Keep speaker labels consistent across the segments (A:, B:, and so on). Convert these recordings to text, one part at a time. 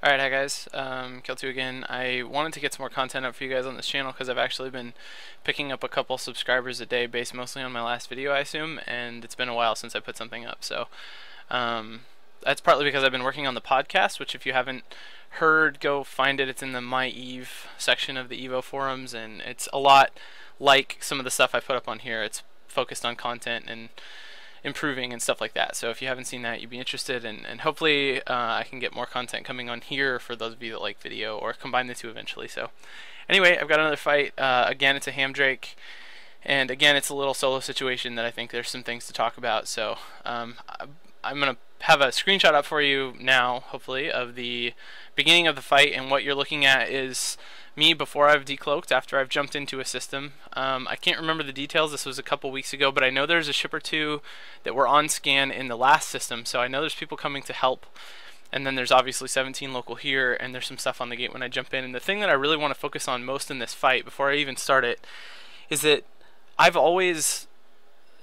A: Alright, hi guys, Kil2 again. I wanted to get some more content up for you guys on this channel because I've actually been picking up a couple subscribers a day based mostly on my last video, I assume, and it's been a while since I put something up. So that's partly because I've been working on the podcast, which if you haven't heard, go find it. It's in the My Eve section of the Evo forums, and it's a lot like some of the stuff I put up on here. It's focused on content and improving and stuff like that. So if you haven't seen that, you'd be interested, and hopefully I can get more content coming on here for those of you that like video, or combine the two eventually. So anyway, I've got another fight. Again, it's a ham drake, and again, it's a little solo situation that I think there's some things to talk about. So I'm gonna have a screenshot up for you now, hopefully, of the beginning of the fight, and what you're looking at is me before I've decloaked, after I've jumped into a system. I can't remember the details, this was a couple weeks ago, but I know there's a ship or two that were on scan in the last system, so I know there's people coming to help, and then there's obviously 17 local here, and there's some stuff on the gate when I jump in. And the thing that I really want to focus on most in this fight, before I even start it, is that I've always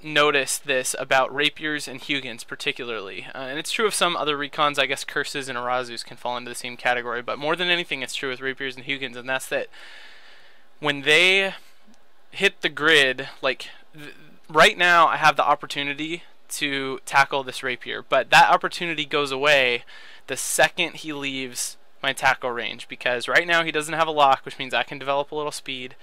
A: noticed this about rapiers and Hugins particularly, and it's true of some other recons. I guess curses and Arazus can fall into the same category, but more than anything it's true with rapiers and Hugins, and that's that when they hit the grid, like right now I have the opportunity to tackle this rapier, but that opportunity goes away the second he leaves my tackle range, because right now he doesn't have a lock, which means I can develop a little speed.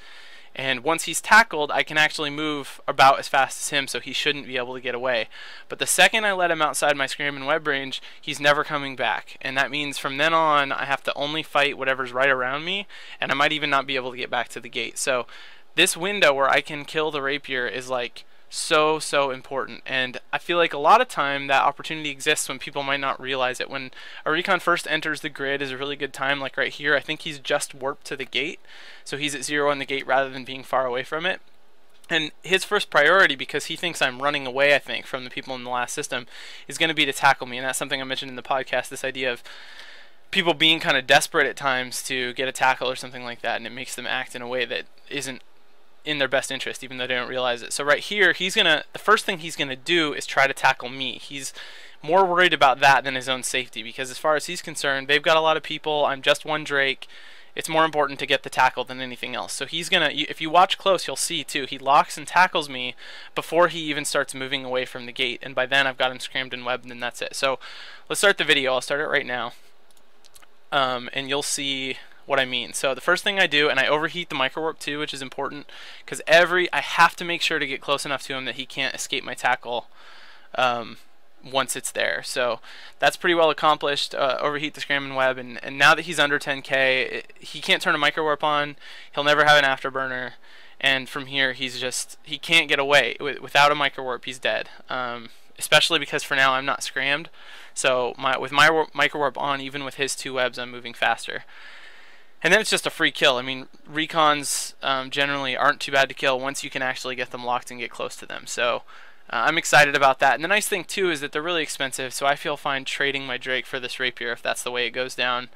A: And once he's tackled, I can actually move about as fast as him, so he shouldn't be able to get away. But the second I let him outside my scram and web range, he's never coming back. And that means from then on, I have to only fight whatever's right around me, and I might even not be able to get back to the gate. So this window where I can kill the rapier is like so important, and I feel like a lot of time that opportunity exists when people might not realize it. When a recon first enters the grid is a really good time, like right here. I think he's just warped to the gate, so he's at 0 on the gate rather than being far away from it. And his first priority, because he thinks I'm running away, I think, from the people in the last system, is going to be to tackle me. And that's something I mentioned in the podcast, this idea of people being kind of desperate at times to get a tackle or something like that, and it makes them act in a way that isn't in their best interest, even though they don't realize it. So right here, the first thing he's gonna do is try to tackle me. He's more worried about that than his own safety, because as far as he's concerned, they've got a lot of people, I'm just one drake, it's more important to get the tackle than anything else. So he's gonna, if you watch close, you'll see too, he locks and tackles me before he even starts moving away from the gate, and by then I've got him scrammed and webbed, and that's it. So let's start the video. I'll start it right now, and you'll see what I mean. So the first thing I do, and I overheat the micro warp too, which is important, because I have to make sure to get close enough to him that he can't escape my tackle once it's there. So that's pretty well accomplished. Overheat the scram and web, and now that he's under 10k, he can't turn a micro warp on, he'll never have an afterburner, and from here he can't get away. Without a micro warp, he's dead. Especially because for now I'm not scrammed, so with my micro warp on, even with his 2 webs, I'm moving faster. And then it's just a free kill. I mean, recons generally aren't too bad to kill once you can actually get them locked and get close to them. So I'm excited about that. And the nice thing too is that they're really expensive, so I feel fine trading my drake for this rapier if that's the way it goes down.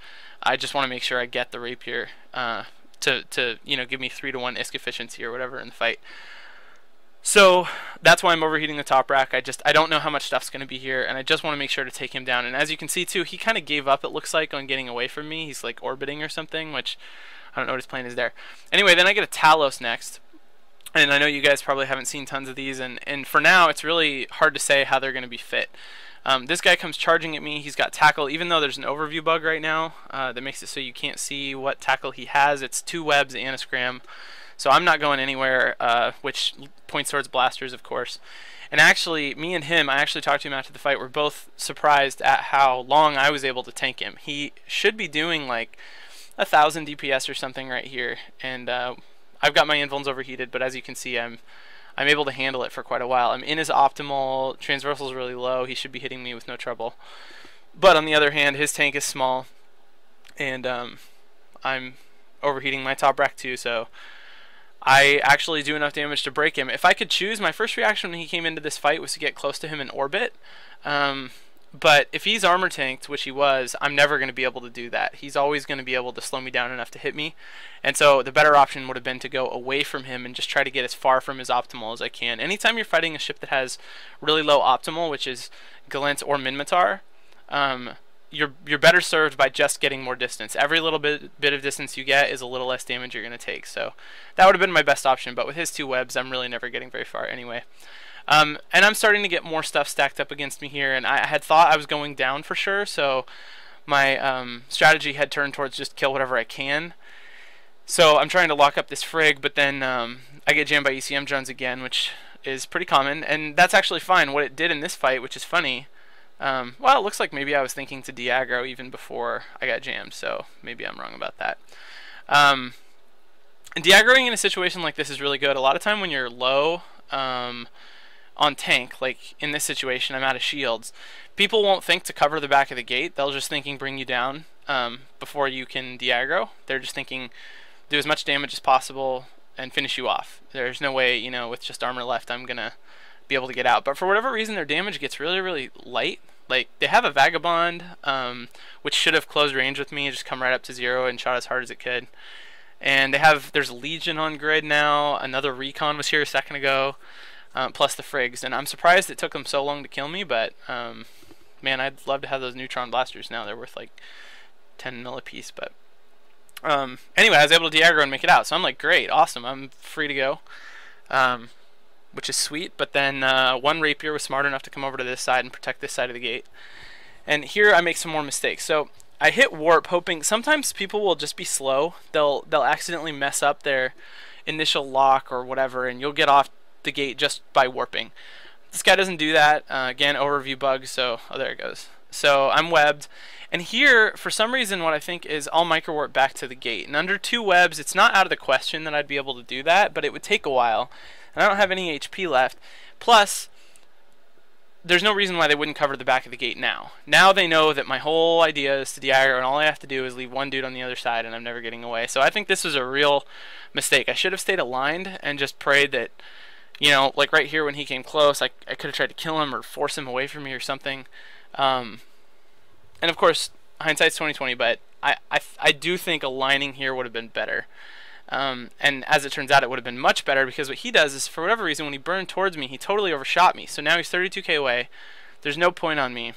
A: I just want to make sure I get the rapier to give me 3-to-1 ISK efficiency or whatever in the fight. So that's why I'm overheating the top rack. I don't know how much stuff's going to be here, and I just want to make sure to take him down. And as you can see too, he kind of gave up, it looks like, on getting away from me. He's like orbiting or something, which I don't know what his plan is there. Anyway, then I get a Talos next, and I know you guys probably haven't seen tons of these, and for now it's really hard to say how they're going to be fit. This guy comes charging at me. He's got tackle, even though there's an overview bug right now that makes it so you can't see what tackle he has. It's 2 webs and a scram. So I'm not going anywhere, which points towards blasters, of course. And actually, me and him, I actually talked to him after the fight, we're both surprised at how long I was able to tank him. He should be doing like 1,000 DPS or something right here. And I've got my invulns overheated, but as you can see, I'm able to handle it for quite a while. I'm in his optimal, transversal's really low, he should be hitting me with no trouble. But on the other hand, his tank is small, and I'm overheating my top rack too, so I actually do enough damage to break him. If I could choose, my first reaction when he came into this fight was to get close to him in orbit. But if he's armor tanked, which he was, I'm never going to be able to do that. He's always going to be able to slow me down enough to hit me. And so the better option would have been to go away from him and just try to get as far from his optimal as I can. Anytime you're fighting a ship that has really low optimal, which is Galent or Minmatar, you're better served by just getting more distance. Every little bit of distance you get is a little less damage you're going to take. So that would have been my best option, but with his 2 webs, I'm really never getting very far anyway. And I'm starting to get more stuff stacked up against me here, and I had thought I was going down for sure, so my strategy had turned towards just kill whatever I can. So I'm trying to lock up this Frigg, but then I get jammed by ECM drones again, which is pretty common, and that's actually fine. What it did in this fight, which is funny, well, it looks like maybe I was thinking to de-aggro even before I got jammed, so maybe I'm wrong about that. And de-aggroing in a situation like this is really good. A lot of time when you're low on tank, like in this situation, I'm out of shields, people won't think to cover the back of the gate. They'll just thinking bring you down before you can de-aggro. They're just thinking do as much damage as possible and finish you off. There's no way, you know, with just armor left, I'm gonna be able to get out. But for whatever reason, their damage gets really, really light. Like, they have a Vagabond, which should have closed range with me, just come right up to 0 and shot as hard as it could. And there's a Legion on grid now. Another Recon was here a second ago, plus the Friggs. And I'm surprised it took them so long to kill me, but man, I'd love to have those Neutron Blasters now. They're worth like 10 mil a piece, but anyway, I was able to de-aggro and make it out. So I'm like, great, awesome, I'm free to go, which is sweet. But then one Rapier was smart enough to come over to this side and protect this side of the gate. And here I make some more mistakes. So I hit warp hoping, sometimes people will just be slow. They'll accidentally mess up their initial lock or whatever, and you'll get off the gate just by warping. This guy doesn't do that. Again, overview bug, so, oh, there it goes. So I'm webbed. And here, for some reason, what I think is I'll micro warp back to the gate. And under 2 webs, it's not out of the question that I'd be able to do that, but it would take a while. And I don't have any HP left. Plus, there's no reason why they wouldn't cover the back of the gate now. Now they know that my whole idea is to de-aggro, and all I have to do is leave one dude on the other side, and I'm never getting away. So I think this was a real mistake. I should have stayed aligned and just prayed that, you know, like right here when he came close, I could have tried to kill him or force him away from me or something. And of course, hindsight's 20/20, but I do think aligning here would have been better. And as it turns out, it would have been much better, because what he does is, for whatever reason, when he burned towards me, he totally overshot me. So now he's 32k away. There's no point on me.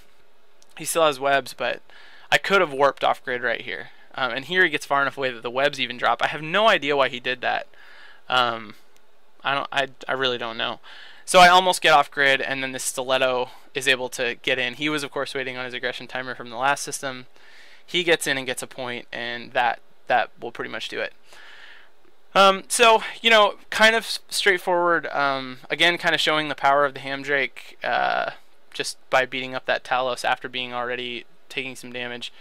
A: He still has webs, but I could have warped off grid right here. And here he gets far enough away that the webs even drop. I have no idea why he did that. I really don't know. So I almost get off grid, and then this Stiletto is able to get in. He was, of course, waiting on his aggression timer from the last system. He gets in and gets a point, and that will pretty much do it. So, you know, kind of straightforward. Again, kind of showing the power of the Hamdrake just by beating up that Talos after being already taking some damage.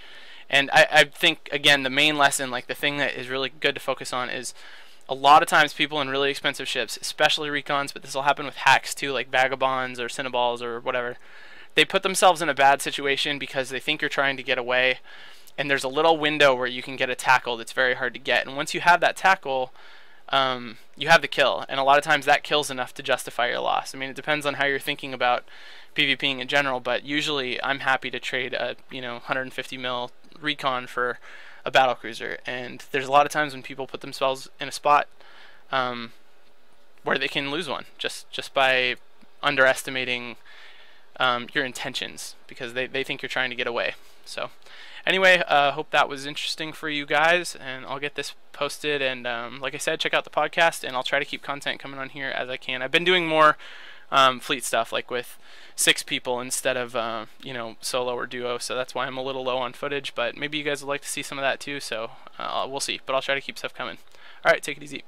A: And I think, again, the main lesson, like the thing that is really good to focus on, is a lot of times people in really expensive ships, especially recons, but this will happen with hacks too, like Vagabonds or Cinnaballs or whatever, they put themselves in a bad situation because they think you're trying to get away, and there's a little window where you can get a tackle that's very hard to get. And once you have that tackle, you have the kill, and a lot of times that kill's enough to justify your loss. I mean, it depends on how you're thinking about PvPing in general, but usually I'm happy to trade a 150 mil recon for a battlecruiser. And there's a lot of times when people put themselves in a spot where they can lose one just by underestimating your intentions, because they think you're trying to get away. So anyway, hope that was interesting for you guys, and I'll get this posted. And like I said, check out the podcast, and I'll try to keep content coming on here as I can. I've been doing more fleet stuff, like with 6 people instead of solo or duo, so that's why I'm a little low on footage, but maybe you guys would like to see some of that too, so we'll see. But I'll try to keep stuff coming. Alright, take it easy.